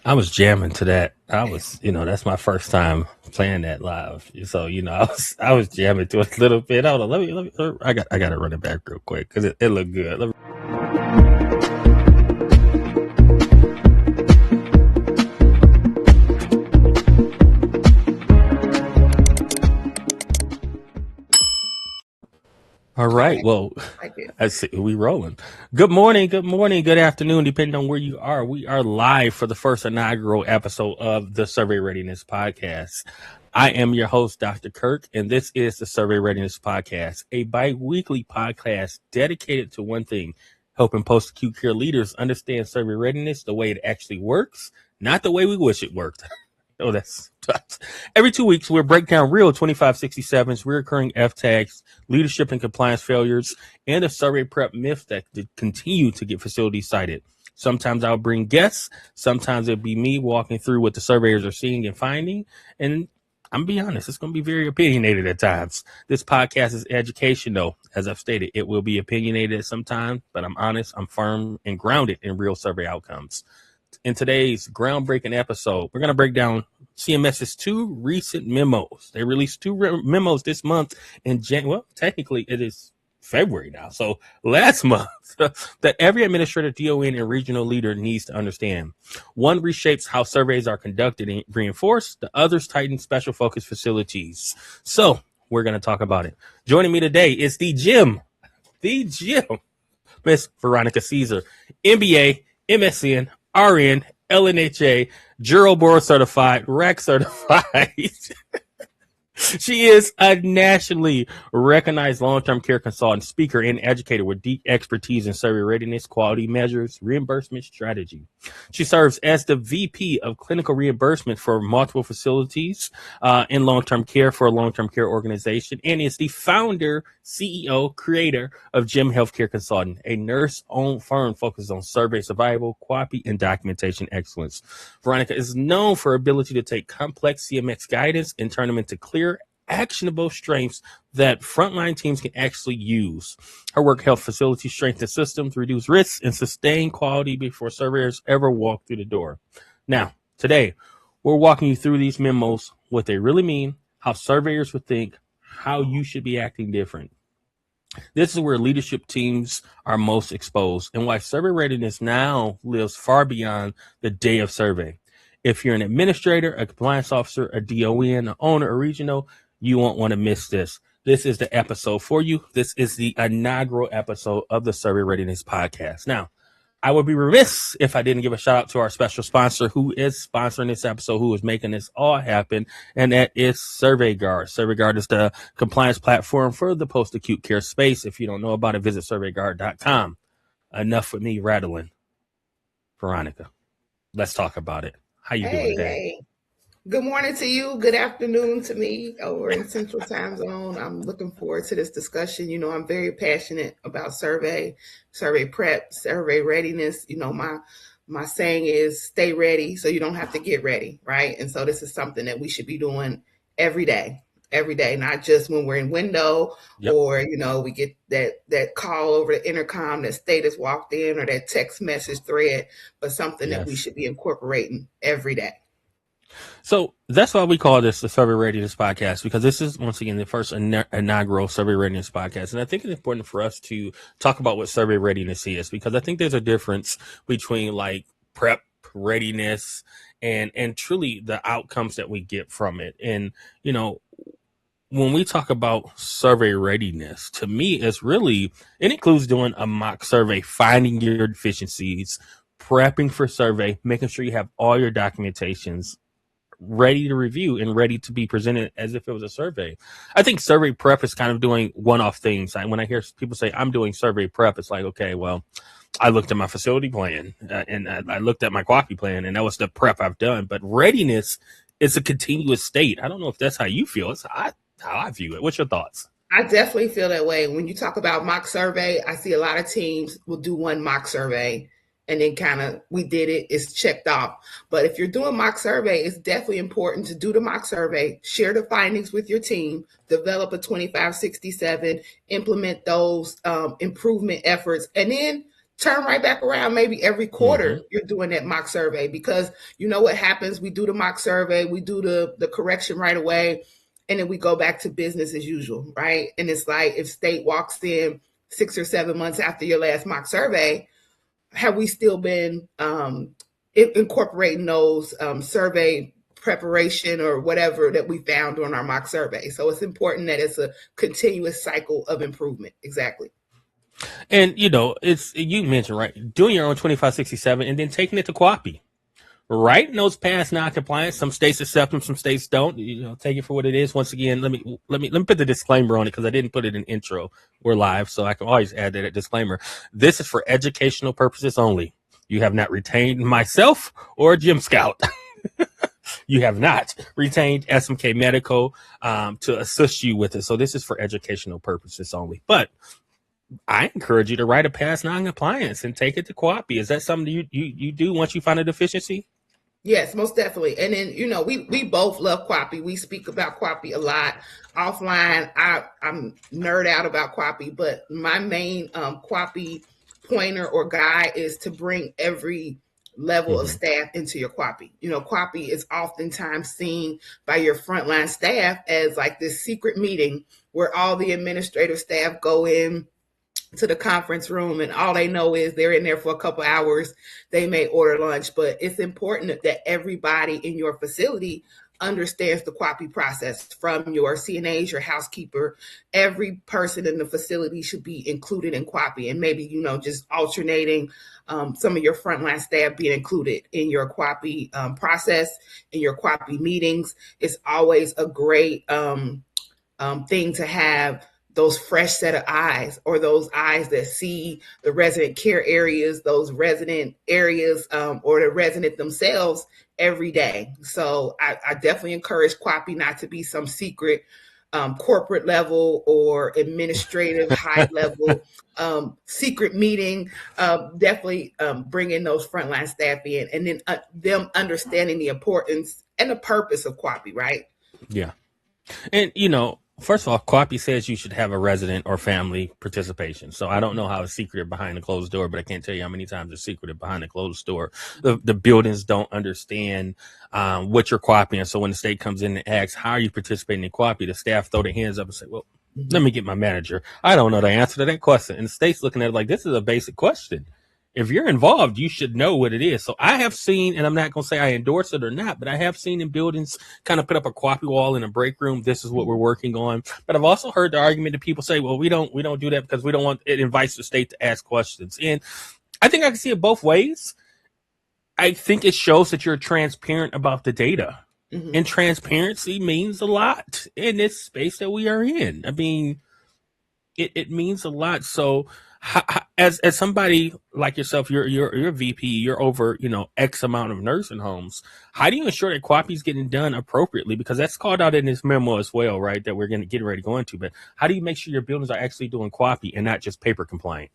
I was jamming to that. That's my first time playing that live. So, I was jamming to it a little bit. Hold on, let me, I got to run it back real quick because it looked good. All right. Well, I see we rolling. Good morning, good afternoon, depending on where you are. We are live for the first inaugural episode of the Survey Readiness Podcast. I am your host, Dr. Kirk, and this is the Survey Readiness Podcast, a bi-weekly podcast dedicated to one thing, helping post-acute care leaders understand survey readiness the way it actually works, not the way we wish it worked. Oh, that's every 2 weeks. We'll break down real 2567s, recurring F tags, leadership and compliance failures, and the survey prep myths that continue to get facilities cited. Sometimes I'll bring guests. Sometimes it'll be me walking through what the surveyors are seeing and finding. And I'm being honest, it's going to be very opinionated at times. This podcast is educational. As I've stated, it will be opinionated at some time, but I'm honest, I'm firm, and grounded in real survey outcomes. In today's groundbreaking episode, we're going to break down CMS's two recent memos. They released two memos this month in technically it is February now. So last month that every administrator, DON, and regional leader needs to understand. One reshapes how surveys are conducted and reinforced. The others tighten special focus facilities. So we're going to talk about it. Joining me today is the gym, Miss Veronica Ceaser, MBA, MSN, RN, LNHA, GERO-BC certified, RAC certified. She is a nationally recognized long-term care consultant, speaker, and educator with deep expertise in survey readiness, quality measures, reimbursement strategy. She serves as the VP of clinical reimbursement for multiple facilities in long-term care for a long-term care organization, and is the founder, CEO, creator of Gym Healthcare Consulting, a nurse-owned firm focused on survey survival, quality, and documentation excellence. Veronica is known for her ability to take complex CMS guidance and turn them into clear, actionable strengths that frontline teams can actually use. Her work helps facilities strengthen systems, reduce risks, and sustain quality before surveyors ever walk through the door. Now, today, we're walking you through these memos, what they really mean, how surveyors would think, how you should be acting different. This is where leadership teams are most exposed and why survey readiness now lives far beyond the day of survey. If you're an administrator, a compliance officer, a DON, an owner, a regional, you won't want to miss this. This is the episode for you. This is the inaugural episode of the Survey Readiness Podcast. Now, I would be remiss if I didn't give a shout out to our special sponsor who is sponsoring this episode, who is making this all happen, and that is SurveyGuard. SurveyGuard is the compliance platform for the post-acute care space. If you don't know about it, visit surveyguard.com. Enough with me rattling. Veronica, let's talk about it. How you doing today? Hey. Good morning to you. Good afternoon to me over in Central Time Zone. I'm looking forward to this discussion. You know, I'm very passionate about survey prep, survey readiness. You know, my saying is stay ready so you don't have to get ready, right? And so this is something that we should be doing every day, not just when we're in window or, you know, we get that call over the intercom that status walked in or that text message thread, but something that we should be incorporating every day. So that's why we call this the Survey Readiness Podcast, because this is, once again, the first inaugural Survey Readiness Podcast. And I think it's important for us to talk about what survey readiness is, because I think there's a difference between like prep readiness and truly the outcomes that we get from it. And, you know, when we talk about survey readiness, to me, it's really, it includes doing a mock survey, finding your deficiencies, prepping for survey, making sure you have all your documentations ready to review and ready to be presented as if it was a survey. I think survey prep is kind of doing one-off things. When I hear people say, I'm doing survey prep, it's like, okay, well, I looked at my facility plan and I looked at my quality plan, and that was the prep I've done. But readiness is a continuous state. I don't know if that's how you feel. It's how I view it. What's your thoughts? I definitely feel that way. When you talk about mock survey, I see a lot of teams will do one mock survey and then kind of we did it, it's checked off. But if you're doing mock survey, it's definitely important to do the mock survey, share the findings with your team, develop a 2567, implement those improvement efforts, and then turn right back around. Maybe every quarter you're doing that mock survey, because you know what happens. We do the mock survey, we do the correction right away, and then we go back to business as usual, right? And it's like if state walks in 6 or 7 months after your last mock survey, have we still been incorporating those survey preparation or whatever that we found during our mock survey? So it's important that it's a continuous cycle of improvement. Exactly. And, you mentioned, right, doing your own 2567 and then taking it to QAPI. Writing those past non-compliance. Some states accept them, some states don't. Take it for what it is. Once again, let me put the disclaimer on it, because I didn't put it in intro. We're live, so I can always add that disclaimer. This is for educational purposes only. You have not retained myself or Gym Scout. You have not retained SMK Medical to assist you with it. So this is for educational purposes only. But I encourage you to write a past non-compliance and take it to QAPI. Is that something you do once you find a deficiency? Yes, most definitely. And then, we both love QAPI. We speak about QAPI a lot. Offline, I'm nerd out about QAPI, but my main QAPI pointer or guide is to bring every level of staff into your QAPI. QAPI is oftentimes seen by your frontline staff as like this secret meeting where all the administrative staff go in to the conference room and all they know is they're in there for a couple hours. They may order lunch, but it's important that everybody in your facility understands the QAPI process, from your CNAs, your housekeeper. Every person in the facility should be included in QAPI, and maybe, just alternating some of your frontline staff being included in your QAPI process, in your QAPI meetings. It's always a great thing to have those fresh set of eyes, or those eyes that see the resident care areas, those resident areas, or the resident themselves every day. So I definitely encourage QAPI not to be some secret corporate level or administrative high level secret meeting. Definitely bringing those frontline staff in, and then them understanding the importance and the purpose of QAPI, right? Yeah. And, first of all, QAPI says you should have a resident or family participation. So I don't know how it's secretive behind the closed door, but I can't tell you how many times it's secretive behind the closed door. The buildings don't understand what you're QAPI. And so when the state comes in and asks, how are you participating in QAPI? The staff throw their hands up and say, well, let me get my manager. I don't know the answer to that question. And the state's looking at it like, this is a basic question. If you're involved, you should know what it is. So I have seen, and I'm not going to say I endorse it or not, but I have seen in buildings kind of put up a QAPI wall in a break room. This is what we're working on. But I've also heard the argument that people say, well, we don't do that because we don't want, it invites the state to ask questions. And I think I can see it both ways. I think it shows that you're transparent about the data. And transparency means a lot in this space that we are in. I mean, it means a lot. So as somebody like yourself, you're a VP, you're over, X amount of nursing homes. How do you ensure that QAPI is getting done appropriately? Because that's called out in this memo as well, right? That we're going to get ready to go into. But how do you make sure your buildings are actually doing QAPI and not just paper compliant?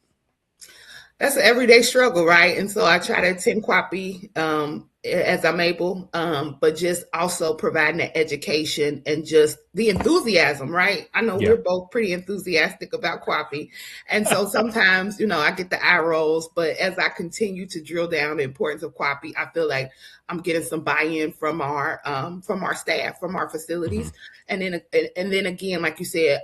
That's an everyday struggle, right? And so I try to attend QAPI as I'm able, but just also providing the education and just the enthusiasm, right? I know we're both pretty enthusiastic about QAPI. And so sometimes, I get the eye rolls, but as I continue to drill down the importance of QAPI, I feel like I'm getting some buy-in from our staff, from our facilities. And then again, like you said,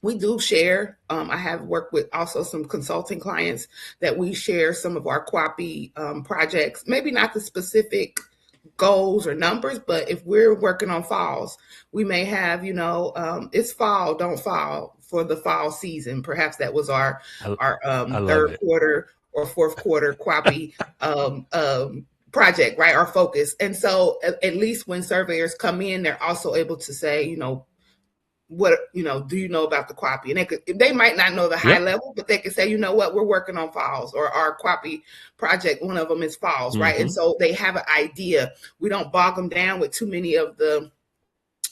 we do share. I have worked with also some consulting clients that we share some of our QAPI projects, maybe not the specific goals or numbers, but if we're working on falls, we may have, it's fall, don't fall for the fall season. Perhaps that was our third quarter or fourth quarter QAPI project, right? Our focus. And so at least when surveyors come in, they're also able to say, what, do you know about the QAPI? And they might not know the high level, but they can say, we're working on falls, or our QAPI project, one of them is falls, right? And so they have an idea. We don't bog them down with too many of the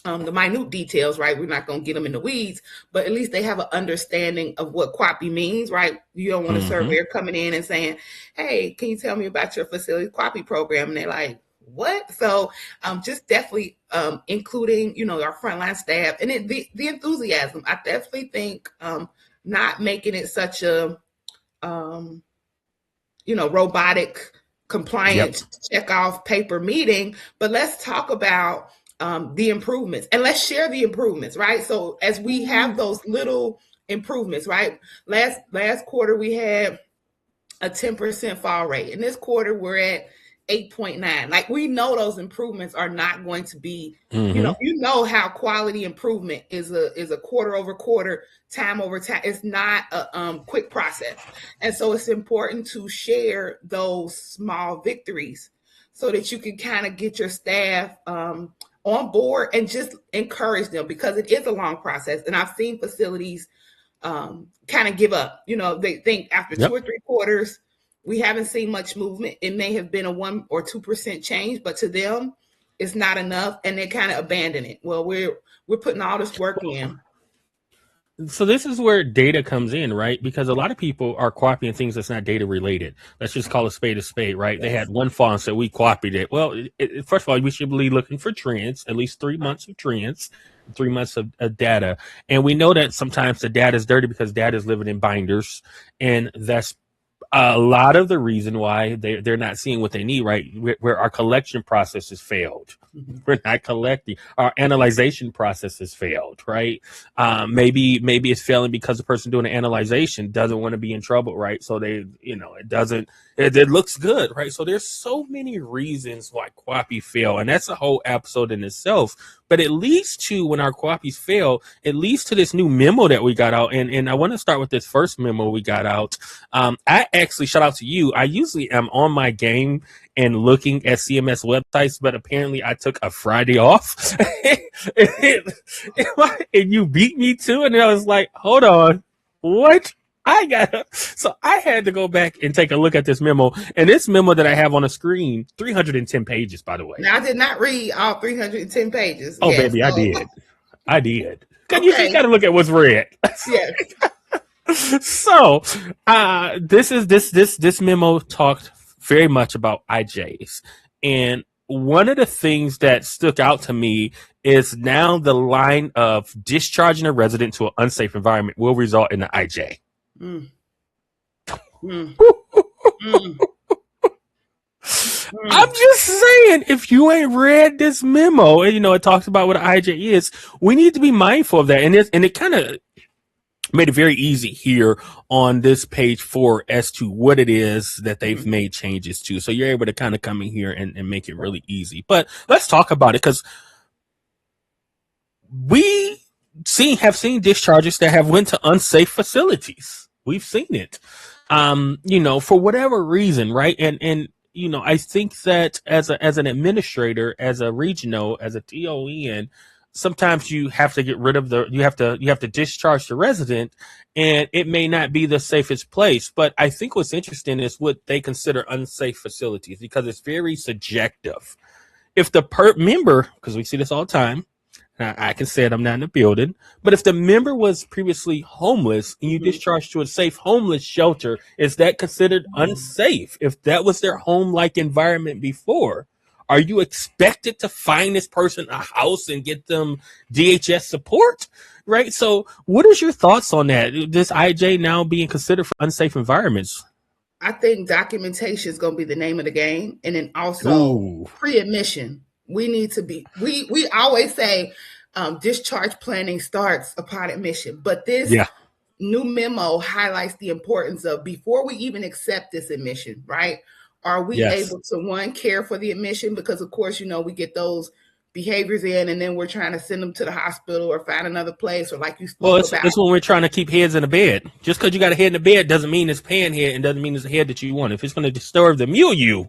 the minute details, right? We're not going to get them in the weeds, but at least they have an understanding of what QAPI means, right? You don't want a surveyor coming in and saying, hey, can you tell me about your facility QAPI program? And they're like, what? So just definitely including, our frontline staff and the enthusiasm. I definitely think not making it such a, robotic compliance check off paper meeting, but let's talk about the improvements and let's share the improvements, right? So as we have those little improvements, right? Last quarter we had a 10% fall rate. In this quarter we're at 8.9. Like, we know those improvements are not going to be, how quality improvement is a quarter over quarter, time over time. It's not a quick process. And so it's important to share those small victories so that you can kind of get your staff on board and just encourage them, because it is a long process. And I've seen facilities kind of give up. They think after 2 or 3 quarters, we haven't seen much movement. It may have been a 1 or 2% change, but to them, it's not enough, and they kind of abandon it. Well, we're putting all this work in. So this is where data comes in, right? Because a lot of people are copying things that's not data related. Let's just call a spade, right? Yes. They had one fall and said, we copied it. Well, first of all, we should be looking for trends, at least 3 months of trends, 3 months of data. And we know that sometimes the data is dirty because data is living in binders. And that's a lot of the reason why they're not seeing what they need, right? Where our collection process has failed. Mm-hmm. We're not collecting. Our analyzation process has failed, right? Maybe it's failing because the person doing the analyzation doesn't want to be in trouble, right? So they, it looks good, right? So there's so many reasons why QAPI fail, and that's a whole episode in itself. But it leads to, when our QAPIs fail, it leads to this new memo that we got out. And I want to start with this first memo we got out. I actually, shout out to you, I usually am on my game and looking at CMS websites, but apparently I took a Friday off. and you beat me to it. And I was like, hold on, what? So I had to go back and take a look at this memo. And this memo that I have on the screen, 310 pages, by the way. Now, I did not read all 310 pages. Oh, yes, baby, so. I did. Okay. You just got to look at what's read. Yes. So this memo talked very much about IJs. And one of the things that stuck out to me is now the line of discharging a resident to an unsafe environment will result in an IJ. I'm just saying, if you ain't read this memo, and it talks about what an IJ is, we need to be mindful of that. And it kind of made it very easy here on this page 4 as to what it is that they've made changes to. So you're able to kind of come in here and make it really easy. But let's talk about it, because we have seen discharges that have went to unsafe facilities. We've seen it, for whatever reason, right? And I think that as an administrator, as a regional, as a TON, sometimes you have to get rid of you have to discharge the resident, and it may not be the safest place. But I think what's interesting is what they consider unsafe facilities, because it's very subjective. If the member, because we see this all the time, I can say it, I'm not in the building, but if the member was previously homeless and you discharged to a safe homeless shelter, is that considered unsafe? If that was their home-like environment before, are you expected to find this person a house and get them DHS support? Right? So what is your thoughts on that? This IJ now being considered for unsafe environments? I think documentation is going to be the name of the game. And then also pre-admission. We need to be, we always say discharge planning starts upon admission, but this new memo highlights the importance of, before we even accept this admission, right? Are we able to, one, care for the admission? Because of course, we get those behaviors in, and then we're trying to send them to the hospital or find another place, or like you spoke about. It's when we're trying to keep heads in the bed. Just because you got a head in the bed doesn't mean it's pan head, and doesn't mean it's a head that you want. If it's going to disturb the milieu,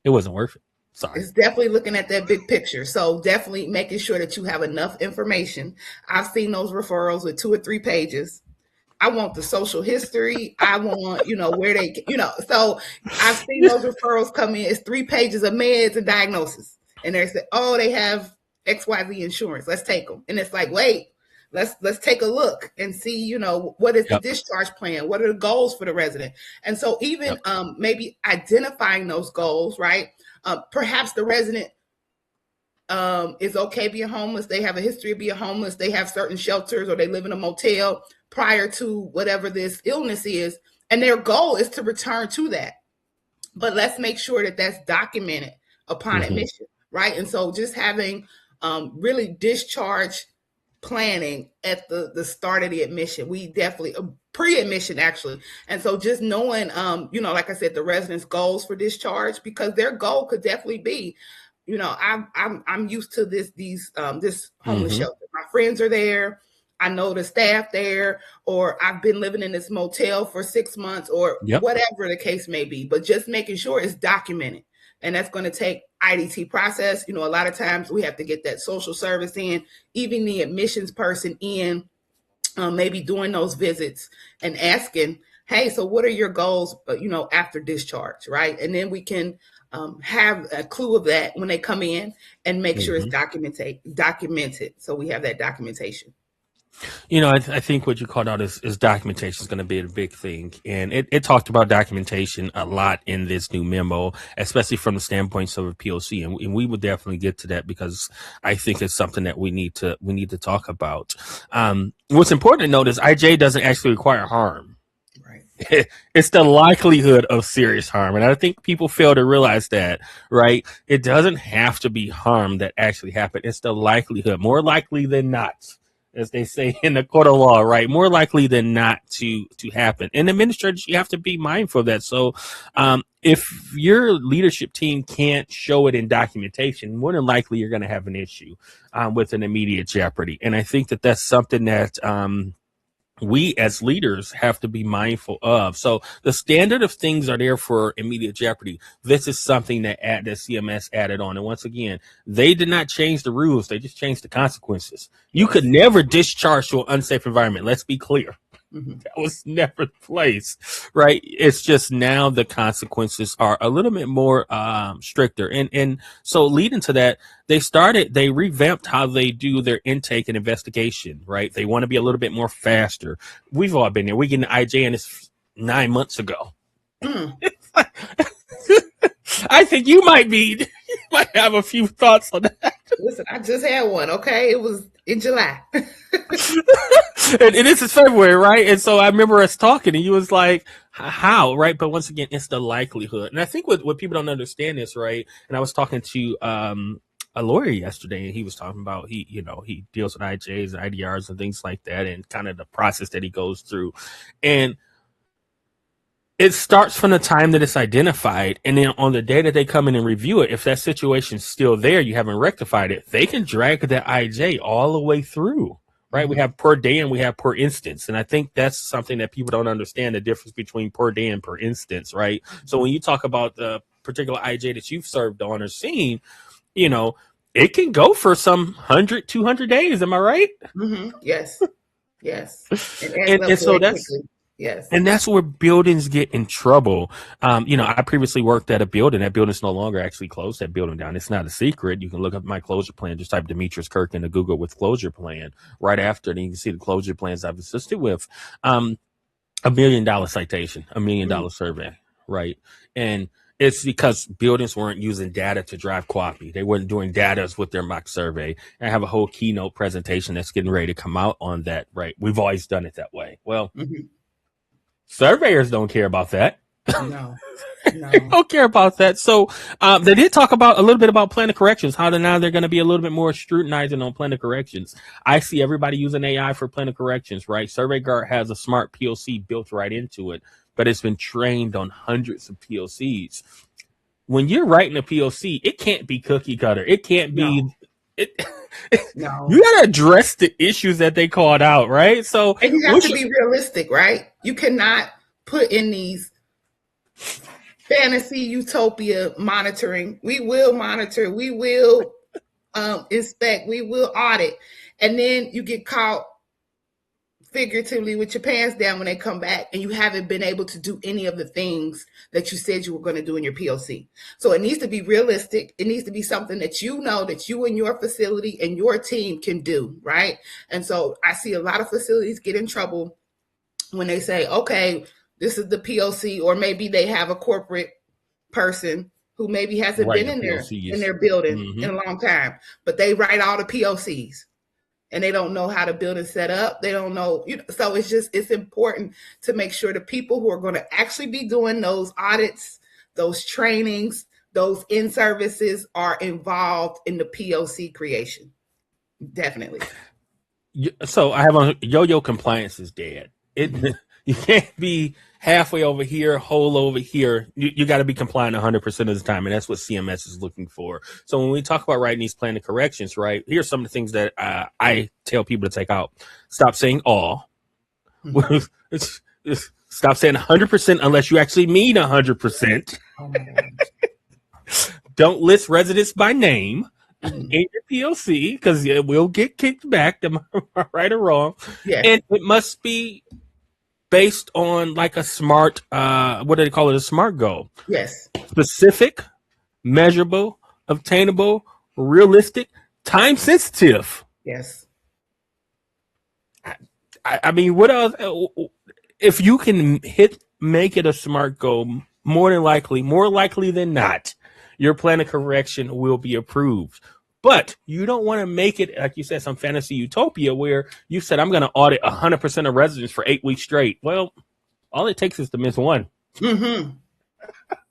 it wasn't worth it. Sorry. It's definitely looking at that big picture. So definitely making sure that you have enough information. I've seen those referrals with 2 or 3 pages. I want the social history. I want, where they, so I've seen those referrals come in. It's 3 pages of meds and diagnosis. And they say, oh, they have XYZ insurance. Let's take them. And it's like, wait, let's take a look and see, what is the discharge plan? What are the goals for the resident? And so even maybe identifying those goals, right? Perhaps the resident is okay being homeless. They have a history of being homeless. They have certain shelters, or they live in a motel prior to whatever this illness is. And their goal is to return to that. But let's make sure that that's documented upon admission, right? And so just having really discharge planning at the start of the admission, we definitely pre-admission actually. And so just knowing, like I said, the residents' goals for discharge, because their goal could definitely be, I'm used to this homeless shelter. My friends are there. I know the staff there, or I've been living in this motel for 6 months, or whatever the case may be. But just making sure it's documented. And that's going to take IDT process. A lot of times we have to get that social service in, even the admissions person in, maybe doing those visits and asking, hey, so what are your goals, after discharge, right? And then we can have a clue of that when they come in and make sure it's documented. So we have that documentation. I think what you called out is documentation is going to be a big thing. And it talked about documentation a lot in this new memo, especially from the standpoints of a POC. And we would definitely get to that, because I think it's something that we need to talk about. What's important to note is IJ doesn't actually require harm. Right. It's the likelihood of serious harm. And I think people fail to realize that, right? It doesn't have to be harm that actually happened. It's the likelihood, more likely than not, as they say in the court of law, right? More likely than not to happen. And administrators, you have to be mindful of that. So if your leadership team can't show it in documentation, more than likely you're going to have an issue with an immediate jeopardy. And I think that that's something that we as leaders have to be mindful of. So the standard of things are there for immediate jeopardy. This is something that CMS added on. And once again, they did not change the rules. They just changed the consequences. You could never discharge to an unsafe environment. Let's be clear. That was never the place, right? It's just now the consequences are a little bit more stricter. And so leading to that, they revamped how they do their intake and investigation, right? They want to be a little bit more faster. We've all been there. We get an IJ and it's 9 months ago. I think you might have a few thoughts on that. Listen, I just had one, okay? It was in July. And this is February, right? And so I remember us talking and you was like, how, right? But once again, it's the likelihood. And I think what people don't understand is, right? And I was talking to a lawyer yesterday, and he was talking about he deals with IJs and IDRs and things like that, and kind of the process that he goes through. And it starts from the time that it's identified, and then on the day that they come in and review it, if that situation's still there, you haven't rectified it, they can drag that IJ all the way through, right? We have per day and we have per instance. And I think that's something that people don't understand, the difference between per day and per instance, right? So when you talk about the particular IJ that you've served on or seen, it can go for some 100, 200 days. Am I right? Yes. And so that's... quickly. Yes. And that's where buildings get in trouble. I previously worked at a building. That building's no longer actually closed that building down. It's not a secret. You can look up my closure plan. Just type Demetrius Kirk into Google with closure plan right after, and you can see the closure plans I've assisted with. $1 million citation, $1 million survey, right? And it's because buildings weren't using data to drive quality. They weren't doing data with their mock survey. And I have a whole keynote presentation that's getting ready to come out on that, right? We've always done it that way. Well, surveyors don't care about that. No. They don't care about that. So they did talk about a little bit about plan of corrections, how now they're going to be a little bit more scrutinizing on plan of corrections. I see everybody using AI for plan of corrections, right? SurveyGuard has a smart POC built right into it, but it's been trained on hundreds of POCs. When you're writing a POC, it can't be cookie cutter. It can't be... No. You gotta address the issues that they called out, right? So, and you have to be realistic, right? You cannot put in these fantasy utopia monitoring. We will monitor, we will inspect, we will audit, and then you get caught figuratively with your pants down when they come back and you haven't been able to do any of the things that you said you were going to do in your POC. So it needs to be realistic. It needs to be something that you know that you and your facility and your team can do, right? And so I see a lot of facilities get in trouble when they say, okay, this is the POC, or maybe they have a corporate person who maybe hasn't been in their building in a long time, but they write all the POCs. And they don't know how to build and set up. They don't know, so it's important to make sure the people who are going to actually be doing those audits, those trainings, those in-services are involved in the POC creation. Definitely. So I have on yo-yo compliance is dead. You can't be halfway over here, whole over here. You got to be compliant 100% of the time, and that's what CMS is looking for. So when we talk about writing these plan of corrections, right, here's some of the things that I tell people to take out. Stop saying all. Mm-hmm. Stop saying 100% unless you actually mean 100%. Oh my gosh. Don't list residents by name in your POC because it will get kicked back. Am I right or wrong? Yeah. And it must be based on like a smart, what do they call it? A SMART goal. Yes. Specific, measurable, obtainable, realistic, time sensitive. Yes. I mean, what else? If you can make it a SMART goal, more likely than not, your plan of correction will be approved. But you don't want to make it, like you said, some fantasy utopia where you said, I'm going to audit 100% of residents for 8 weeks straight. Well, all it takes is to miss one. Mm-hmm.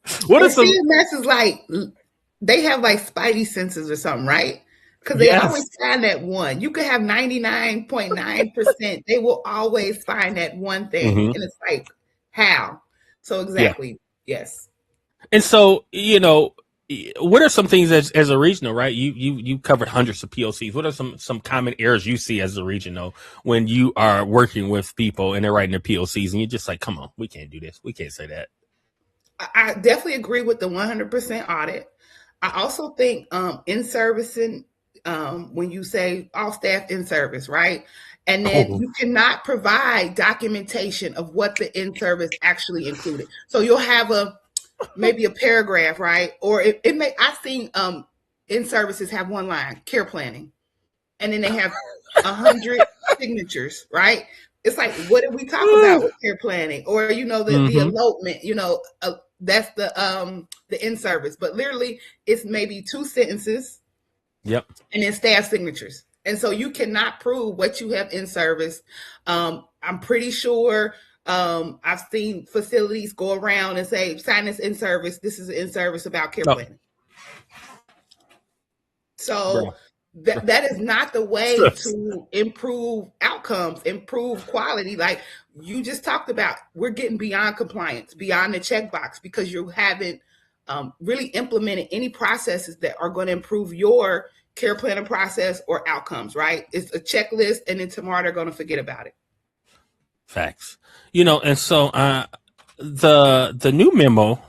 CMS is like, they have like spidey senses or something, right? Because they always find that one. You could have 99.9%. They will always find that one thing. Mm-hmm. And it's like, how? So exactly, yes. And so, what are some things as a regional, right? You covered hundreds of POCs. What are some common errors you see as a regional when you are working with people and they're writing their POCs and you're just like, come on, we can't do this. We can't say that. I definitely agree with the 100% audit. I also think in-servicing, when you say all staff in-service, right? And then you cannot provide documentation of what the in-service actually included. So you'll have maybe a paragraph, right? Or it may, I've seen in-services have one line, care planning. And then they have 100 signatures, right? It's like, what did we talk about with care planning? Or, the elopement, that's the in-service. But literally, it's maybe 2 sentences. Yep. And then staff signatures. And so you cannot prove what you have in service. I'm pretty sure I've seen facilities go around and say, sign this in service. This is an in service about care planning. So that is not the way to improve outcomes, improve quality. Like you just talked about, we're getting beyond compliance, beyond the checkbox, because you haven't really implemented any processes that are going to improve your care planning process or outcomes, right? It's a checklist, and then tomorrow they're going to forget about it. Facts. And so the new memo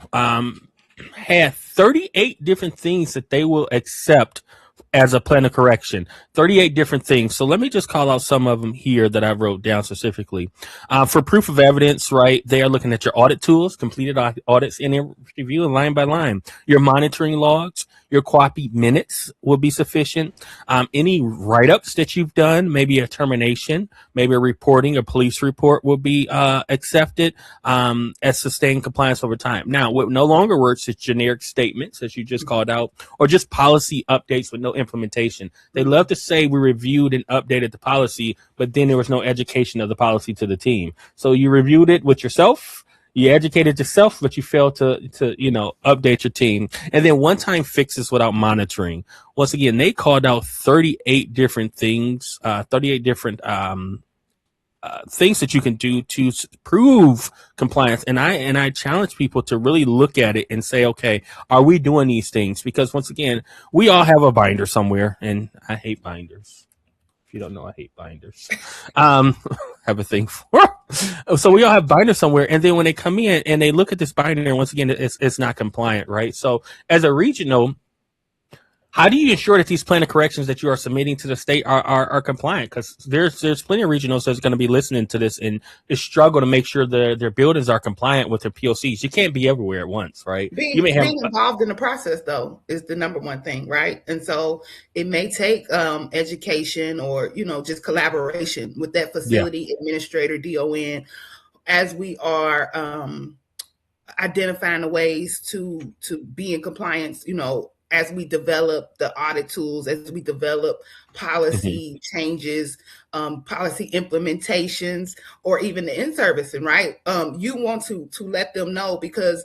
had 38 different things that they will accept as a plan of correction, 38 different things. So let me just call out some of them here that I wrote down specifically. For proof of evidence, right, they are looking at your audit tools, completed audits in review and line by line. Your monitoring logs, your QAPI minutes will be sufficient. Any write-ups that you've done, maybe a termination, maybe a reporting, a police report will be accepted as sustained compliance over time. Now, what no longer works is generic statements, as you just called out, or just policy updates with no implementation. They love to say we reviewed and updated the policy, but then there was no education of the policy to the team. So you reviewed it with yourself, you educated yourself, but you failed to update your team. And then one-time fixes without monitoring. Once again, they called out 38 different things, 38 different things that you can do to prove compliance. And I challenge people to really look at it and say, okay, are we doing these things? Because once again, we all have a binder somewhere, and I hate binders. If you don't know, I hate binders. Have a thing for. So we all have binders somewhere, and then when they come in and they look at this binder, and once again, it's not compliant, right? So as a regional, How do you ensure that these plan of corrections that you are submitting to the state are compliant? Because there's plenty of regionals that's going to be listening to this and struggle to make sure their buildings are compliant with their POCs. You can't be everywhere at once, right? Being involved in the process, though, is the number one thing, right? And so it may take education or, just collaboration with that facility administrator, DON, as we are identifying the ways to be in compliance, as we develop the audit tools, as we develop policy changes, policy implementations, or even the in-servicing, right? You want to let them know, because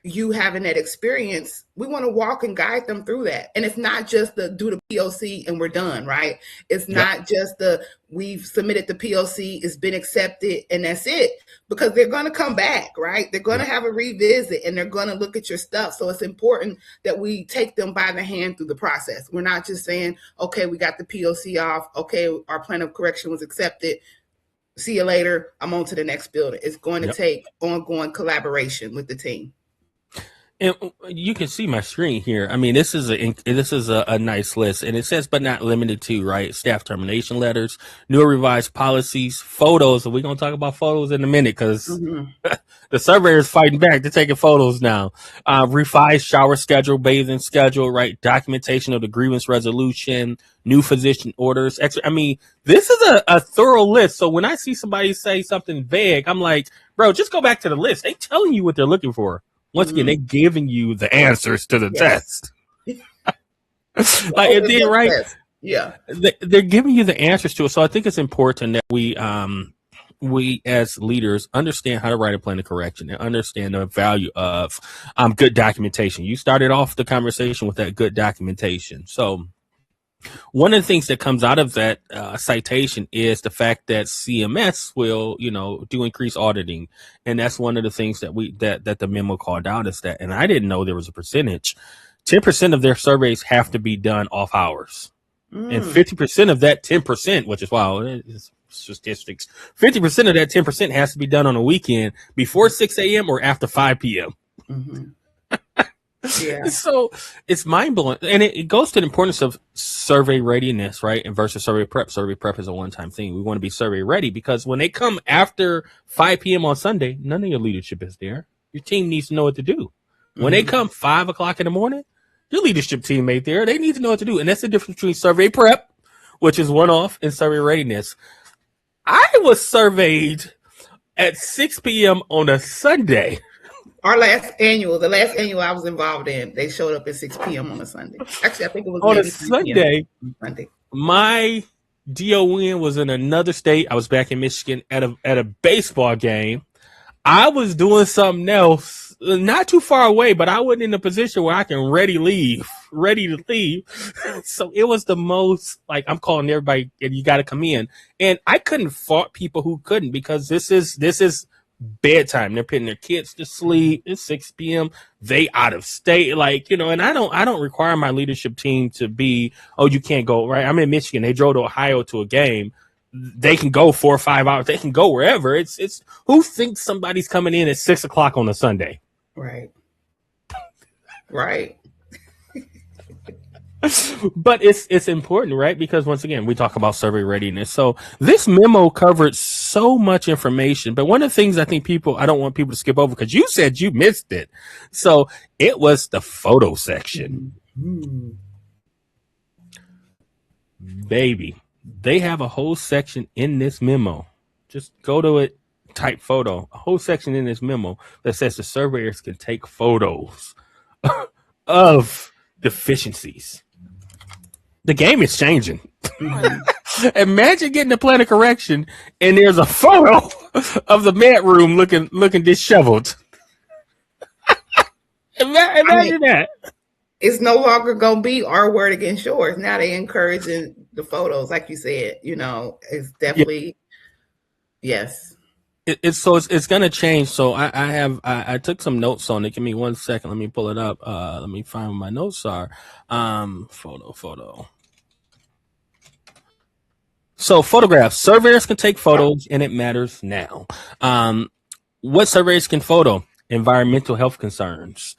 you having that experience, we want to walk and guide them through that. And it's not just do the POC and we're done, right? It's not just we've submitted the POC, it's been accepted, and that's it. Because they're going to come back, right? They're going to have a revisit, and they're going to look at your stuff. So it's important that we take them by the hand through the process. We're not just saying, okay, we got the POC off. Okay, our plan of correction was accepted. See you later. I'm on to the next building. It's going to take ongoing collaboration with the team. And you can see my screen here. I mean, this is a nice list, and it says, but not limited to, right? Staff termination letters, new or revised policies, photos. And we're going to talk about photos in a minute, because the surveyor is fighting back. They're taking photos now. Revised shower schedule, bathing schedule, right? Documentation of the grievance resolution, new physician orders. I mean, this is a thorough list. So when I see somebody say something vague, I'm like, bro, just go back to the list. They telling you what they're looking for. Once again, they're giving you the answers to the test. Like it did, right? Yeah. They're giving you the answers to it. So I think it's important that we as leaders understand how to write a plan of correction and understand the value of good documentation. You started off the conversation with that good documentation. So one of the things that comes out of that citation is the fact that CMS will, do increased auditing. And that's one of the things that the memo called out, is that, and I didn't know there was a percentage, 10% of their surveys have to be done off hours. And 50% of that 10%, which is, wow, it's statistics, 50% of that 10% has to be done on a weekend before 6 a.m. or after 5 p.m. Yeah. So it's mind blowing, and it goes to the importance of survey readiness, right? And versus survey prep. Survey prep is a one-time thing. We want to be survey ready, because when they come after 5 p.m. on Sunday, none of your leadership is there. Your team needs to know what to do. When they come 5 o'clock in the morning, your leadership team ain't there. They need to know what to do, and that's the difference between survey prep, which is one-off, and survey readiness. I was surveyed at 6 p.m. on a Sunday. The last annual I was involved in, they showed up at 6 p.m. on a Sunday. Actually, I think it was on a Sunday. My DON was in another state. I was back in Michigan at a baseball game. I was doing something else, not too far away, but I wasn't in a position where I can ready to leave. So it was the most, like, I'm calling everybody, and you got to come in. And I couldn't fault people who couldn't, because this is bedtime. They're putting their kids to sleep. It's 6 p.m. They out of state, and I don't require my leadership team to be, oh, you can't go, right? I'm in Michigan. They drove to Ohio to a game. They can go 4 or 5 hours. They can go wherever. It's who thinks somebody's coming in at 6 o'clock on a Sunday? Right. But it's important, right? Because once again, we talk about survey readiness. So this memo covered so much information, but one of the things I don't want people to skip over, because you said you missed it. So it was the photo section. Baby, they have a whole section in this memo. Just go to it, type photo, a whole section in this memo that says the surveyors can take photos of deficiencies. The game is changing. Imagine getting a plan of correction and there's a photo of the med room looking disheveled. Imagine that. It's no longer going to be our word against yours. Now they encouraging the photos, like you said. It's definitely yes. It's going to change. So I took some notes on it. Give me 1 second. Let me pull it up. Let me find where my notes are. Photo. So photographs. Surveyors can take photos, and it matters now. What surveyors can photo? environmental health concerns,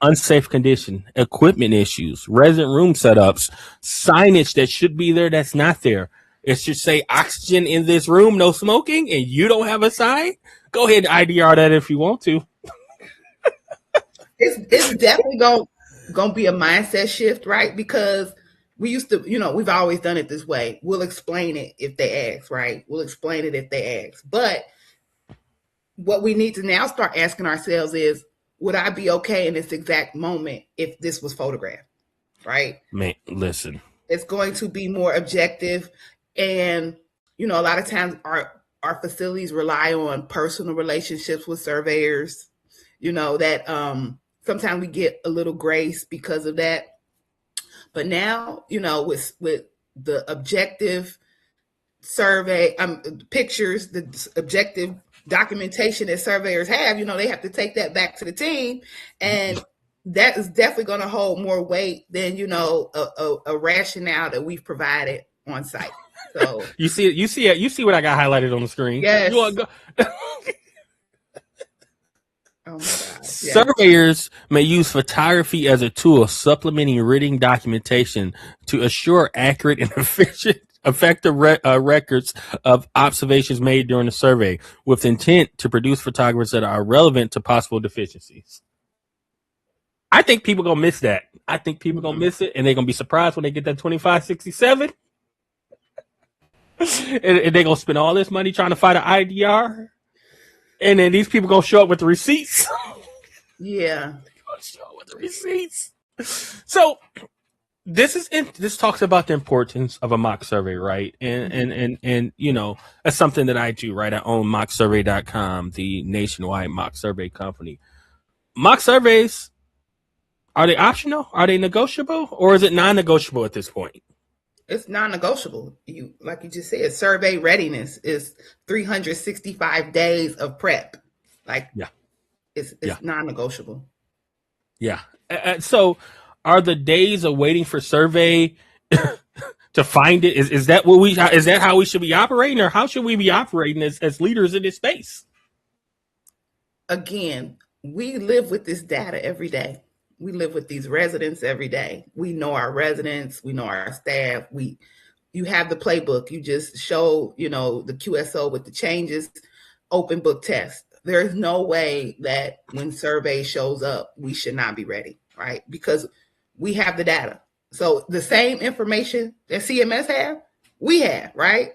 unsafe condition, equipment issues, resident room setups, signage that should be there that's not there. It should say oxygen in this room, no smoking, and you don't have a sign. Go ahead and IDR that if you want to. It's definitely gonna be a mindset shift, right? Because we used to, we've always done it this way. We'll explain it if they ask, right? We'll explain it if they ask. But what we need to now start asking ourselves is, would I be okay in this exact moment if this was photographed, right? Man, listen. It's going to be more objective. And, a lot of times our facilities rely on personal relationships with surveyors, that sometimes we get a little grace because of that. But now, with the objective survey, pictures, the objective documentation that surveyors have, they have to take that back to the team. And that is definitely going to hold more weight than, a rationale that we've provided on site. So you see what I got highlighted on the screen. Yes. You want to go? Oh my God. Yes. Surveyors may use photography as a tool, supplementing written documentation to assure accurate and effective records of observations made during the survey, with intent to produce photographs that are relevant to possible deficiencies. I think people gonna miss that. I think people gonna miss it, and they're gonna be surprised when they get that 2567, and they're gonna spend all this money trying to find an IDR, and then these people gonna show up with the receipts. Yeah, show up with the receipts. So this talks about the importance of a mock survey, right? And that's something that I do, right? I own mocksurvey.com, the nationwide mock survey company. Mock surveys, are they optional? Are they negotiable? Or is it non-negotiable at this point? It's non-negotiable. Like you just said, survey readiness is 365 days of prep. It's non-negotiable. Yeah. So are the days of waiting for survey to find it? Is that how we should be operating, or how should we be operating as leaders in this space? Again, we live with this data every day. We live with these residents every day. We know our residents, we know our staff. You have the playbook. You just show, the QSO with the changes, open book test. There is no way that when survey shows up, we should not be ready, right? Because we have the data. So the same information that CMS have, we have, right?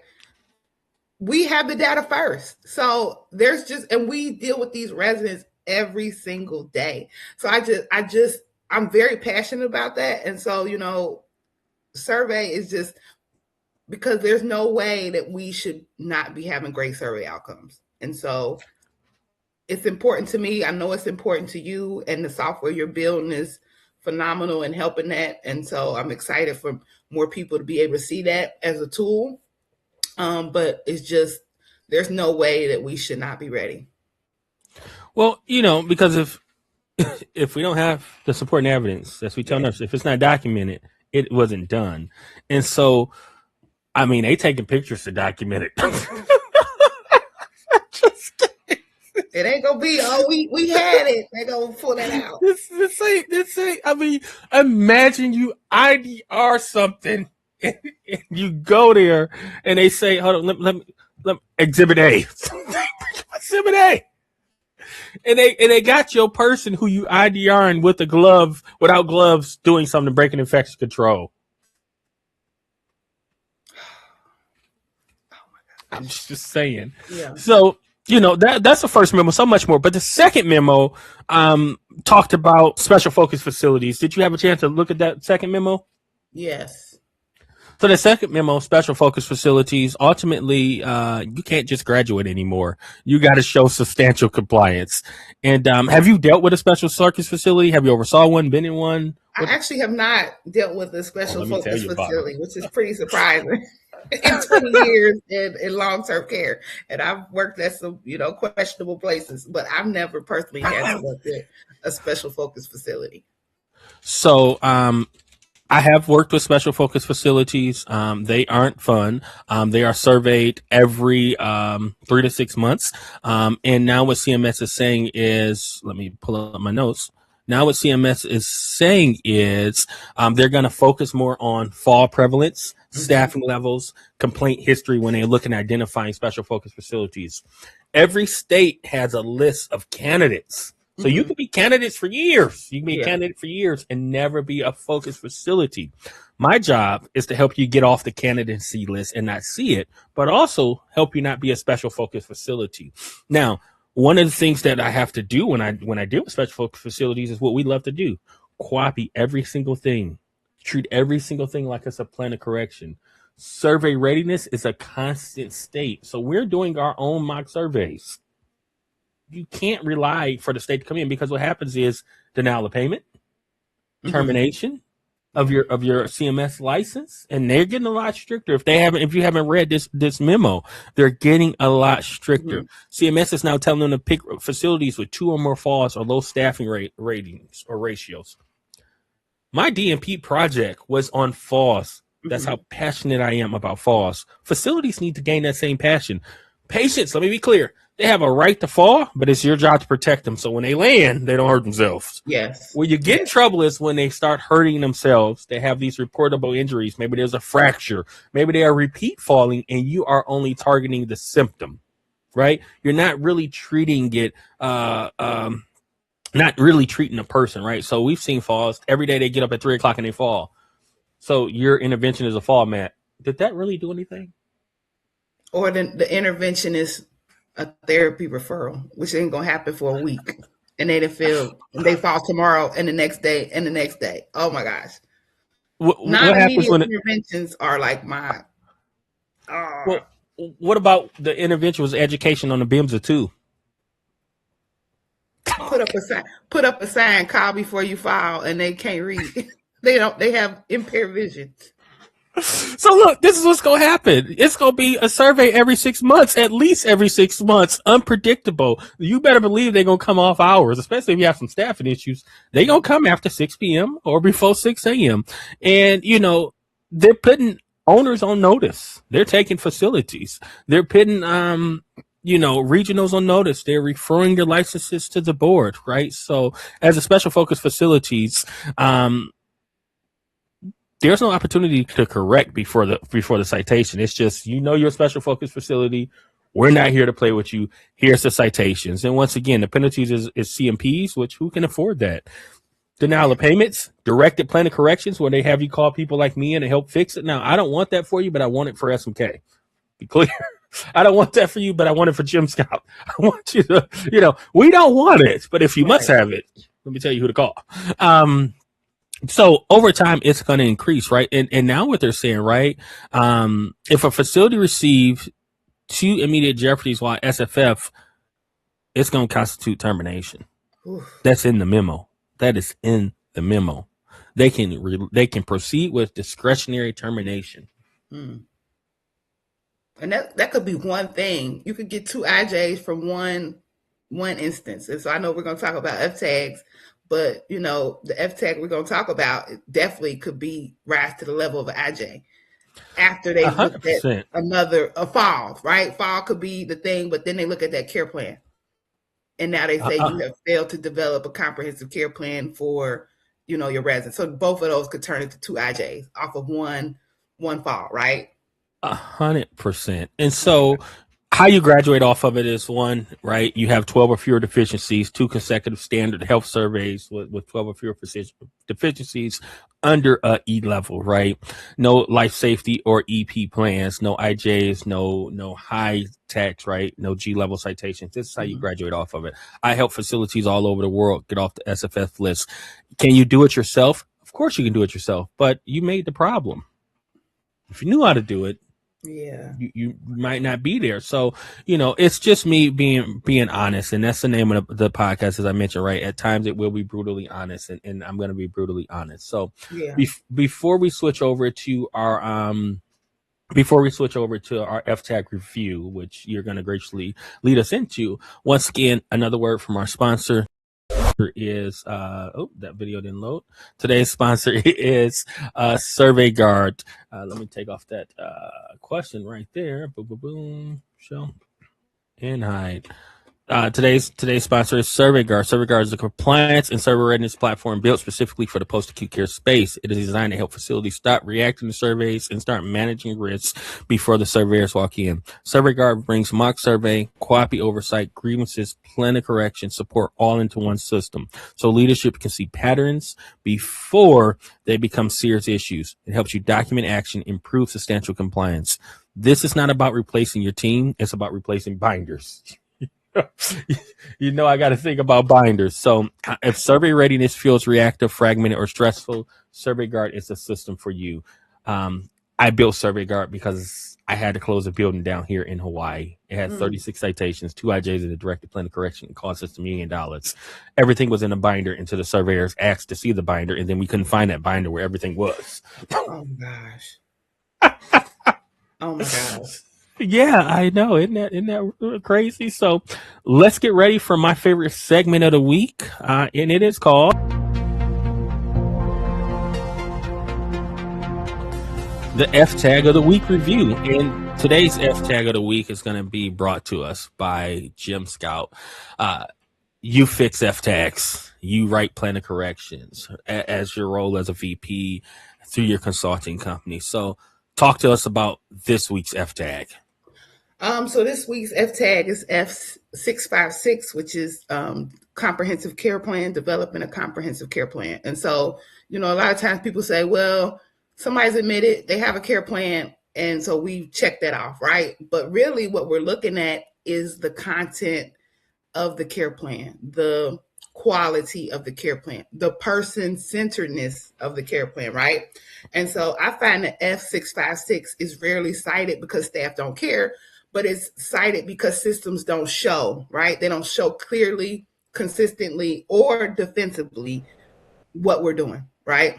We have the data first. So and we deal with these residents every single day. So I'm very passionate about that. And so, survey is just, because there's no way that we should not be having great survey outcomes. And so it's important to me. I know it's important to you, and the software you're building is phenomenal in helping that. And so I'm excited for more people to be able to see that as a tool. But it's just, there's no way that we should not be ready. Well, because if we don't have the supporting evidence, as we tell nurses, if it's not documented, it wasn't done. And so, they taking pictures to document it. It ain't gonna be, we had it. They're gonna pull that out. This ain't, imagine you IDR something and you go there and they say, hold on, let me exhibit A. Exhibit A. And they got your person who you IDRing with a glove, without gloves, doing something to break an infection control. Oh my God. I'm just saying. Yeah. So, that's the first memo, so much more. But the second memo talked about special focus facilities. Did you have a chance to look at that second memo? Yes. So the second memo, special focus facilities, ultimately, you can't just graduate anymore. You got to show substantial compliance. And have you dealt with a special focus facility? Have you oversaw one, been in one? I actually have not dealt with a special focus facility, which is pretty surprising. In 20 years in long-term care, and I've worked at some questionable places, but I've never personally had to work at a special focus facility. So I have worked with special focus facilities. They aren't fun. They are surveyed every 3 to 6 months. And now what CMS is saying is, let me pull up my notes. Now what CMS is saying is they're going to focus more on fall prevalence, staffing levels, complaint history when they're looking at identifying special focus facilities. Every state has a list of candidates. So you can be candidates for years. You can be a candidate for years and never be a focused facility. My job is to help you get off the candidacy list and not see it, but also help you not be a special focus facility. Now, one of the things that I have to do when I deal with special focus facilities is what we love to do. Copy every single thing. Treat every single thing like it's a plan of correction. Survey readiness is a constant state. So we're doing our own mock surveys. You can't rely for the state to come in, because what happens is denial of payment, termination of your CMS license, and they're getting a lot stricter. If you haven't read this memo, they're getting a lot stricter. CMS is now telling them to pick facilities with 2 or more falls or low staffing ratings or ratios. My DMP project was on falls. That's how passionate I am about falls. Facilities need to gain that same passion. Patients, let me be clear. They have a right to fall, but it's your job to protect them. So when they land, they don't hurt themselves. Yes. Where you get in trouble is when they start hurting themselves. They have these reportable injuries. Maybe there's a fracture. Maybe they are repeat falling, and you are only targeting the symptom, right? You're not really treating it, not really treating a person, right? So we've seen falls. Every day they get up at 3 o'clock and they fall. So your intervention is a fall, Matt. Did that really do anything? Or the intervention is a therapy referral, which ain't gonna happen for a week, and they fall tomorrow and the next day and the next day. Oh my gosh! What happens when interventions are like my? Well, what about the intervention was education on the BIMSA too? Put up a sign. Call before you file, and they can't read. They have impaired vision. So look, this is what's going to happen. It's going to be a survey every 6 months, at least every 6 months, unpredictable. You better believe they're going to come off hours, especially if you have some staffing issues. They're going to come after 6 p.m. or before 6 a.m. And, they're putting owners on notice. They're taking facilities. They're putting, regionals on notice. They're referring their licenses to the board, right? So as a special focus facilities, there's no opportunity to correct before the citation. It's just, you're a special focus facility. We're not here to play with you. Here's the citations. And once again, the penalties is CMPs, which who can afford that? Denial of payments, directed plan of corrections, where they have you call people like me in to help fix it. Now, I don't want that for you, but I want it for SMK. Be clear. I don't want that for you, but I want it for Jim Scout. I want you to, we don't want it, but if you must have it, let me tell you who to call. So over time, it's going to increase, right? And now what they're saying, right? If a facility receives 2 immediate jeopardies while SFF, it's going to constitute termination. Oof. That's in the memo. That is in the memo. They can proceed with discretionary termination. And that could be one thing. You could get 2 IJs from one instance. And so I know we're going to talk about F tags. But, the F tag we're going to talk about definitely could be rise to the level of an IJ after they look at a fall, right? Fall could be the thing, but then they look at that care plan. And now they say you have failed to develop a comprehensive care plan for, your residents. So both of those could turn into 2 IJs off of one fall, right? 100%. And so how you graduate off of it is, one, right? You have 12 or fewer deficiencies, 2 consecutive standard health surveys with 12 or fewer deficiencies under a E level, right? No life safety or EP plans, no IJs, no high tax, right? No G level citations. This is how you graduate off of it. I help facilities all over the world get off the SFF list. Can you do it yourself? Of course you can do it yourself, but you made the problem. If you knew how to do it, you might not be there. So, it's just me being honest. And that's the name of the podcast, as I mentioned, right? At times it will be brutally honest, and I'm going to be brutally honest. So before we switch over to our FTAG review, which you're going to graciously lead us into, once again, another word from our sponsor. is that video didn't load. Today's sponsor is Survey Guard. Let me take off that question right there. Boom, boom, boom. Show and hide. Today's sponsor is Survey Guard. Survey Guard is a compliance and survey readiness platform built specifically for the post-acute care space. It is designed to help facilities stop reacting to surveys and start managing risks before the surveyors walk in. Survey Guard brings mock survey, quality oversight, grievances, plan of correction, support all into one system. So leadership can see patterns before they become serious issues. It helps you document action, improve substantial compliance. This is not about replacing your team. It's about replacing binders. I got to think about binders. So if survey readiness feels reactive, fragmented, or stressful, Survey Guard is a system for you. I built Survey Guard because I had to close a building down here in Hawaii. It had 36 citations, 2 IJs, and a directed plan of correction. It cost us $1 million. Everything was in a binder until the surveyors asked to see the binder, and then we couldn't find that binder where everything was. Oh, gosh. Oh, my gosh. Yeah, I know. Isn't that crazy? So let's get ready for my favorite segment of the week. And it is called the F Tag of the Week Review. And today's F Tag of the Week is going to be brought to us by Jim Scout. You fix F tags. You write plan of corrections as your role as a VP through your consulting company. So talk to us about this week's F Tag. So this week's F tag is F656, which is comprehensive care plan, developing a comprehensive care plan. And so, a lot of times people say, well, somebody's admitted they have a care plan. And so we check that off, right? But really what we're looking at is the content of the care plan, the quality of the care plan, the person-centeredness of the care plan, right? And so I find that F656 is rarely cited because staff don't care, but it's cited because systems don't show, right? They don't show clearly, consistently, or defensively what we're doing, right?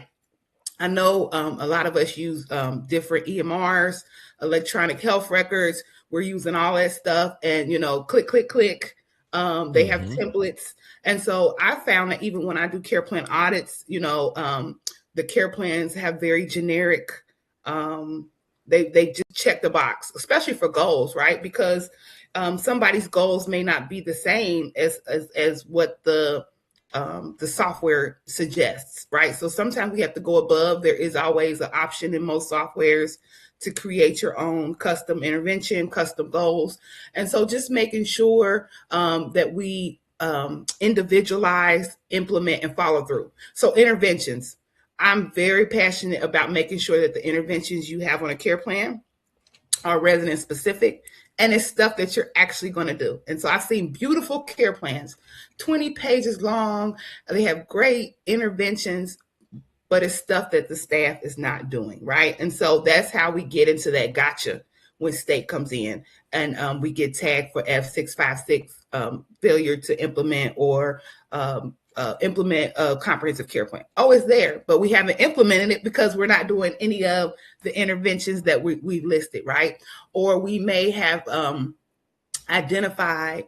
I know a lot of us use different EMRs, electronic health records. We're using all that stuff and, click, click, click. They have templates. And so I found that even when I do care plan audits, the care plans have very generic they just check the box, especially for goals, right? Because somebody's goals may not be the same as what the software suggests, right? So sometimes we have to go above. There is always an option in most softwares to create your own custom intervention, custom goals. And so just making sure that we individualize, implement, and follow through. So interventions. I'm very passionate about making sure that the interventions you have on a care plan are resident specific and it's stuff that you're actually going to do. And so I've seen beautiful care plans, 20 pages long. They have great interventions, but it's stuff that the staff is not doing, right? And so that's how we get into that gotcha when state comes in and we get tagged for F656, failure to implement or implement a comprehensive care plan. Oh, it's there, but we haven't implemented it because we're not doing any of the interventions that we've listed, right? Or we may have identified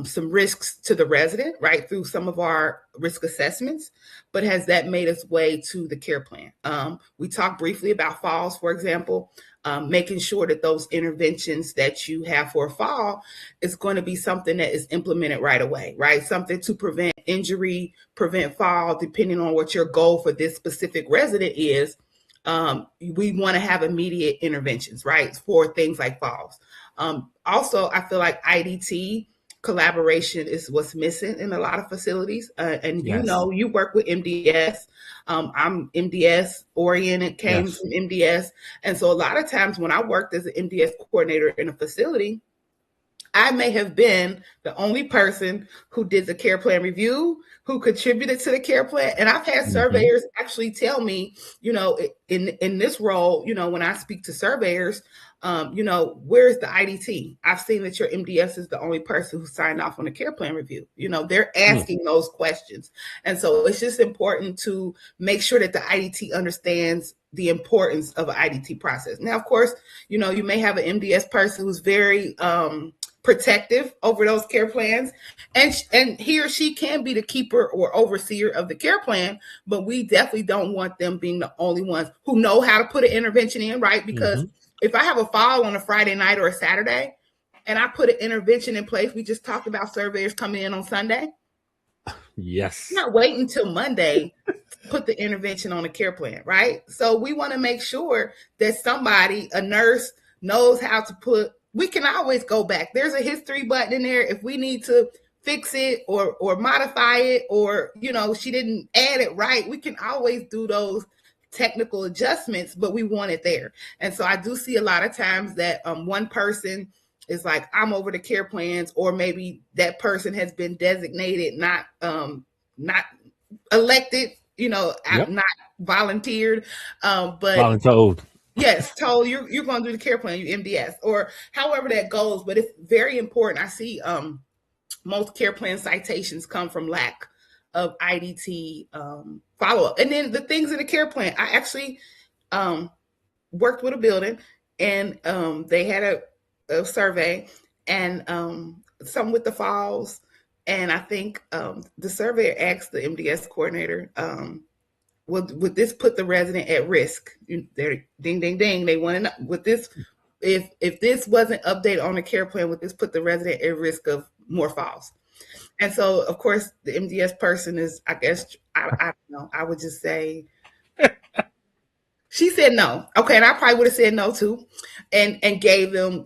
some risks to the resident, right, through some of our risk assessments, but has that made its way to the care plan? We talked briefly about falls, for example, making sure that those interventions that you have for a fall is going to be something that is implemented right away, right? Something to prevent injury, prevent fall, depending on what your goal for this specific resident is. We want to have immediate interventions, right, for things like falls. Also, I feel like IDT collaboration is what's missing in a lot of facilities. And yes. You work with MDS. I'm MDS oriented, came from MDS. And so a lot of times when I worked as an MDS coordinator in a facility, I may have been the only person who did the care plan review, who contributed to the care plan. And I've had surveyors actually tell me, in this role, when I speak to surveyors, where's the IDT? I've seen that your MDS is the only person who signed off on the care plan review. They're asking those questions. And so it's just important to make sure that the IDT understands the importance of an IDT process. Now, of course, you may have an MDS person who's very protective over those care plans, and he or she can be the keeper or overseer of the care plan, but we definitely don't want them being the only ones who know how to put an intervention in, right? Because if I have a fall on a Friday night or a Saturday and I put an intervention in place, we just talked about surveyors coming in on Sunday. Yes. I'm not waiting until Monday to put the intervention on a care plan, right? So we want to make sure that somebody, a nurse, knows how to put. We can always go back. There's a history button in there if we need to fix it or modify it, or she didn't add it right. We can always do those technical adjustments, but we want it there. And so I do see a lot of times that one person is like, I'm over the care plans, or maybe that person has been designated not elected, not volunteered, but voluntold. Yes, told you're going to do the care plan, you MDS, or however that goes. But it's very important. I see most care plan citations come from lack of IDT follow-up. And then the things in the care plan, I actually worked with a building, and they had a survey, and some with the falls. And I think the surveyor asked the MDS coordinator, would this put the resident at risk? They're ding, ding, ding. They want to know, would this, if this wasn't updated on the care plan, would this put the resident at risk of more falls? And so, of course, the MDS person is, I guess, I don't know. I would just say, she said no. Okay, and I probably would have said no too, and gave them,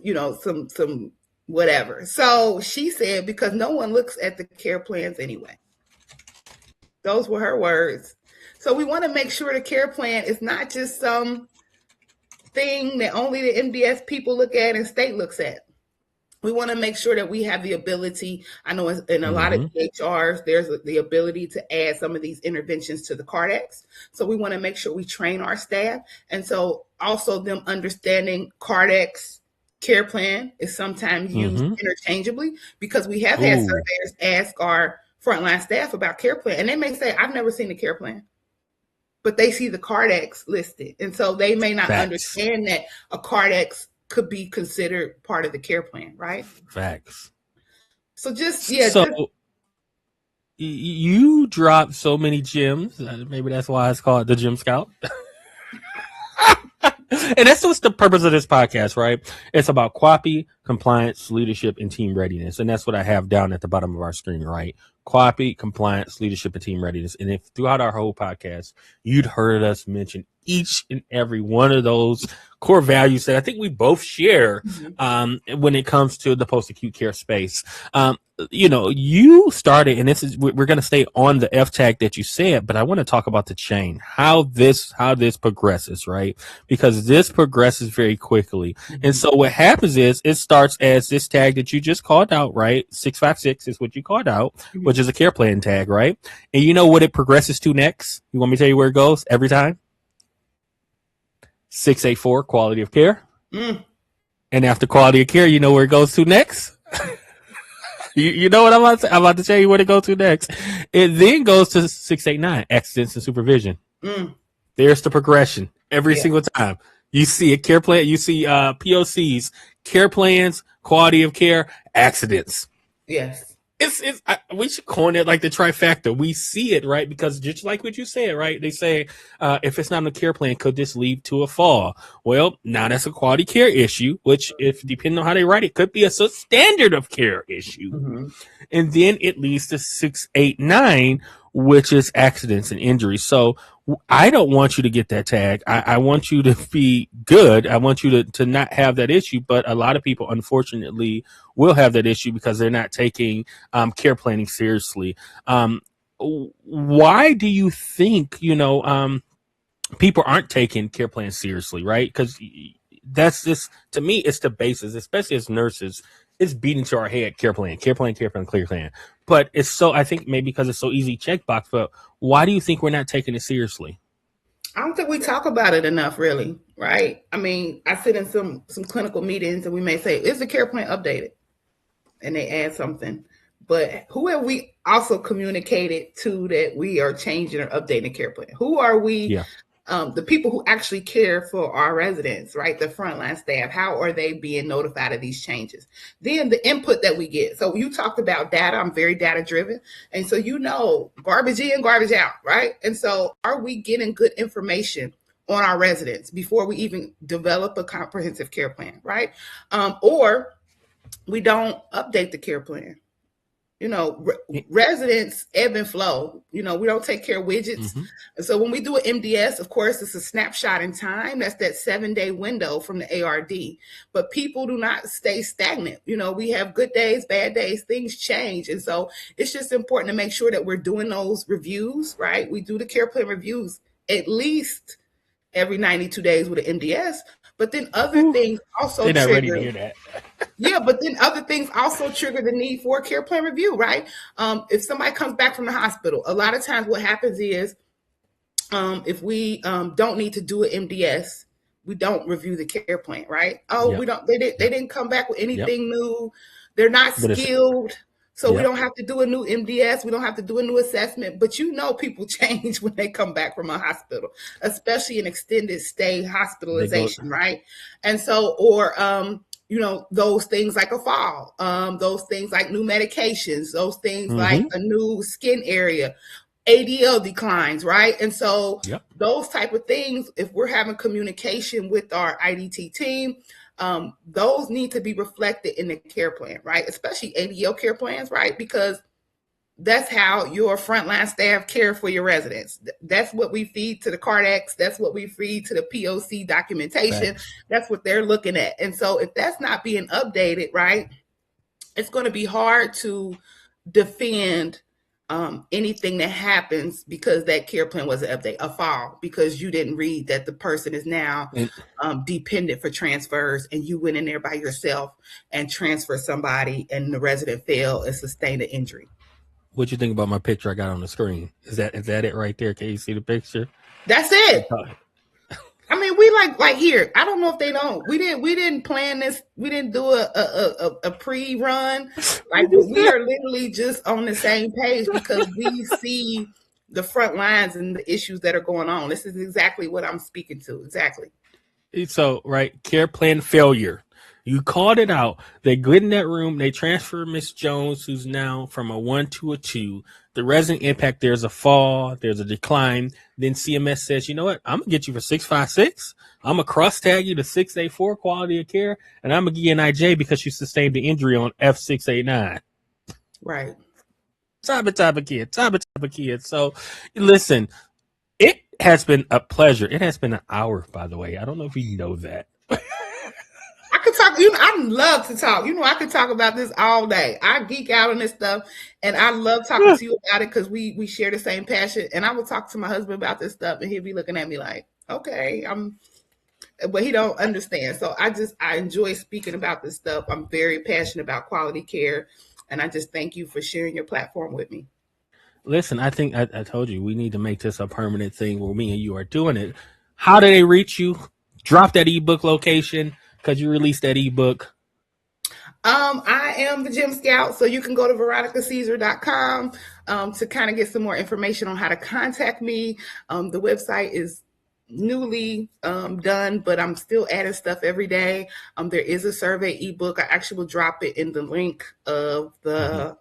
some whatever. So she said, because no one looks at the care plans anyway. Those were her words. So we want to make sure the care plan is not just some thing that only the MDS people look at and state looks at. We want to make sure that we have the ability. I know in a lot of EHRs, there's the ability to add some of these interventions to the Cardex. So we want to make sure we train our staff. And so also them understanding Cardex care plan is sometimes used interchangeably, because we have had surveyors ask our frontline staff about care plan. And they may say, I've never seen a care plan, but they see the Cardex listed. And so they may not understand that a Cardex could be considered part of the care plan, right? Facts. So you dropped so many gems. Maybe that's why it's called the Gem Scout. And that's what's the purpose of this podcast, right? It's about QAPI, compliance, leadership, and team readiness. And that's what I have down at the bottom of our screen, right? QAPI, compliance, leadership, and team readiness. And if throughout our whole podcast, you'd heard us mention each and every one of those core values that I think we both share when it comes to the post-acute care space. You started, and we're going to stay on the F tag that you said, but I want to talk about the chain, how this progresses, right? Because this progresses very quickly. And so what happens is it starts as this tag that you just called out, right? 656 is what you called out, which is a care plan tag, right? And you know what it progresses to next? You want me to tell you where it goes every time? 684, quality of care. And after quality of care, you know where it goes to next? You know what I'm about to say? I'm about to tell you where it goes to next. It then goes to 689, accidents and supervision. There's the progression every single time. You see a care plan, you see POCs, care plans, quality of care, accidents. Yes. We should coin it like the trifecta. We see it, right? Because just like what you said, right? They say, if it's not a care plan, could this lead to a fall? Well, now that's a quality care issue, which, if depending on how they write it, could be a standard of care issue. And then it leads to 689, which is accidents and injuries. So I don't want you to get that tag. I want you to be good. I want you to not have that issue. But a lot of people, unfortunately, will have that issue because they're not taking care planning seriously. Why do you think, people aren't taking care plans seriously, right? Because that's just, to me, it's the basis, especially as nurses. It's beating to our head, care plan. But it's so, I think maybe because it's so easy checkbox, but why do you think we're not taking it seriously? I don't think we talk about it enough, really, right? I mean, I sit in some clinical meetings and we may say, is the care plan updated? And they add something. But who have we also communicated to that we are changing or updating the care plan? Who are we the people who actually care for our residents, right? The frontline staff, how are they being notified of these changes? Then the input that we get. So you talked about data. I'm very data driven. And so, garbage in, garbage out, right? And so are we getting good information on our residents before we even develop a comprehensive care plan, right? Or we don't update the care plan. Residents ebb and flow. We don't take care of widgets. And so when we do an MDS, of course, it's a snapshot in time. That's that 7-day window from the ARD. But people do not stay stagnant. We have good days, bad days, things change. And so it's just important to make sure that we're doing those reviews, right? We do the care plan reviews at least every 92 days with an MDS. But then other things also They're not trigger. ready to hear that. Yeah, but then other things also trigger the need for a care plan review, right? If somebody comes back from the hospital, a lot of times what happens is if we don't need to do an MDS, we don't review the care plan, right? We don't. They didn't come back with anything new. They're not skilled. So we don't have to do a new MDS. We don't have to do a new assessment. But people change when they come back from a hospital, especially an extended stay hospitalization, right? And so, or those things like a fall, those things like new medications, those things like a new skin area, ADL declines, right? And so those type of things, if we're having communication with our IDT team, those need to be reflected in the care plan, right? Especially ADL care plans, right? Because that's how your frontline staff care for your residents. That's what we feed to the Cardex. That's what we feed to the POC documentation. Right. That's what they're looking at. And so if that's not being updated, right, it's going to be hard to defend anything that happens because that care plan was an update, a fall, because you didn't read that the person is now dependent for transfers, and you went in there by yourself and transferred somebody, and the resident fell and sustained an injury. What you think about my picture I got on the screen? Is that it right there? Can you see the picture? That's it. I mean, we like here. I don't know if they don't. We didn't plan this. We didn't do a pre-run. Like we are literally just on the same page because we see the front lines and the issues that are going on. This is exactly what I'm speaking to. Exactly. So, right, care plan failure. You called it out. They get in that room. They transfer Miss Jones, who's now from a 1 to a 2. The resident impact, there's a fall, there's a decline. Then CMS says, you know what? I'm going to get you for 656. I'm going to cross tag you to 684 quality of care. And I'm going to give you an IJ because you sustained the injury on F689. Right. Type of kid. So listen, it has been a pleasure. It has been an hour, by the way. I don't know if you know that. I could talk, I love to talk. I could talk about this all day. I geek out on this stuff, and I love talking to you about it because we share the same passion. And I would talk to my husband about this stuff, and he'd be looking at me like, okay, but he don't understand. So I enjoy speaking about this stuff. I'm very passionate about quality care, and I just thank you for sharing your platform with me. Listen, I think I told you we need to make this a permanent thing where me and you are doing it. How do they reach you? Drop that ebook location. Because you released that ebook. I am the Gym Scout, so you can go to veronicaceaser.com to kind of get some more information on how to contact me. The website is newly done, but I'm still adding stuff every day. There is a survey ebook. I actually will drop it in the link of the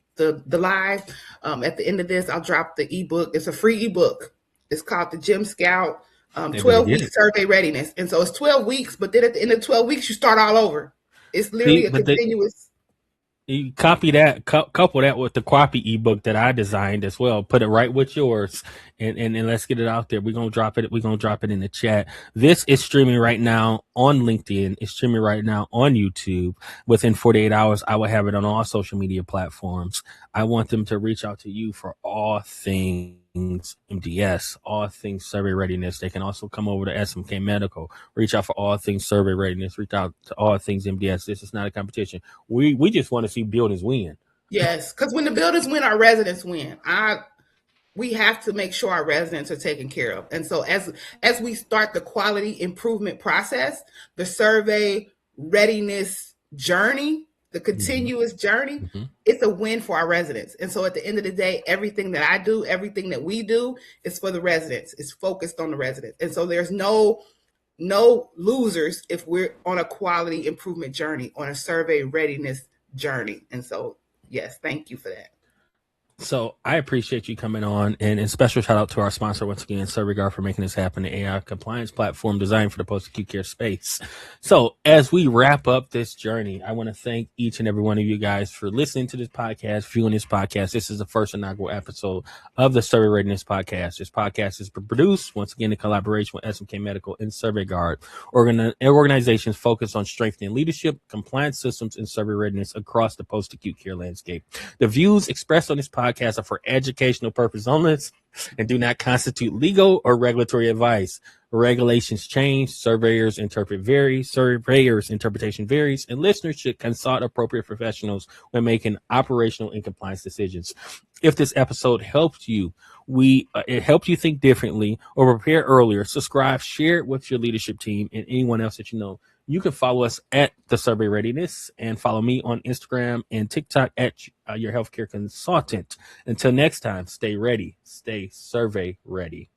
live. At the end of this, I'll drop the ebook. It's a free ebook. It's called the Gym Scout. 12-week survey readiness. And so it's 12 weeks, but then at the end of 12 weeks, you start all over. It's literally a continuous. You copy that, couple that with the copy ebook that I designed as well. Put it right with yours, and let's get it out there. We're gonna drop it. We're gonna drop it in the chat. This is streaming right now on LinkedIn. It's streaming right now on YouTube. Within 48 hours, I will have it on all social media platforms. I want them to reach out to you for all things MDS, all things survey readiness. They can also come over to SMK Medical, reach out for all things survey readiness, reach out to all things MDS. This is not a competition. We just want to see buildings win. Yes, because when the buildings win, our residents win. We have to make sure our residents are taken care of. And so as we start the quality improvement process, the survey readiness journey the continuous journey, it's a win for our residents. And so at the end of the day, everything that I do, everything that we do is for the residents. It's focused on the residents. And so there's no losers if we're on a quality improvement journey, on a survey readiness journey. And so, yes, thank you for that. So I appreciate you coming on, and a special shout out to our sponsor once again, SurveyGuard, for making this happen, the AI compliance platform designed for the post-acute care space. So as we wrap up this journey, I want to thank each and every one of you guys for listening to this podcast, viewing this podcast. This is the first inaugural episode of the Survey Readiness Podcast. This podcast is produced once again in collaboration with SMK Medical and SurveyGuard, organizations focused on strengthening leadership, compliance systems, and survey readiness across the post-acute care landscape. The views expressed on this podcast are for educational purpose only and do not constitute legal or regulatory advice. Regulations change, surveyors' interpretation varies, and listeners should consult appropriate professionals when making operational and compliance decisions. If this episode helped you, it helped you think differently or prepare earlier, subscribe, share it with your leadership team and anyone else that you know. You can follow us at the Survey Readiness and follow me on Instagram and TikTok at your healthcare consultant. Until next time, stay ready, stay survey ready.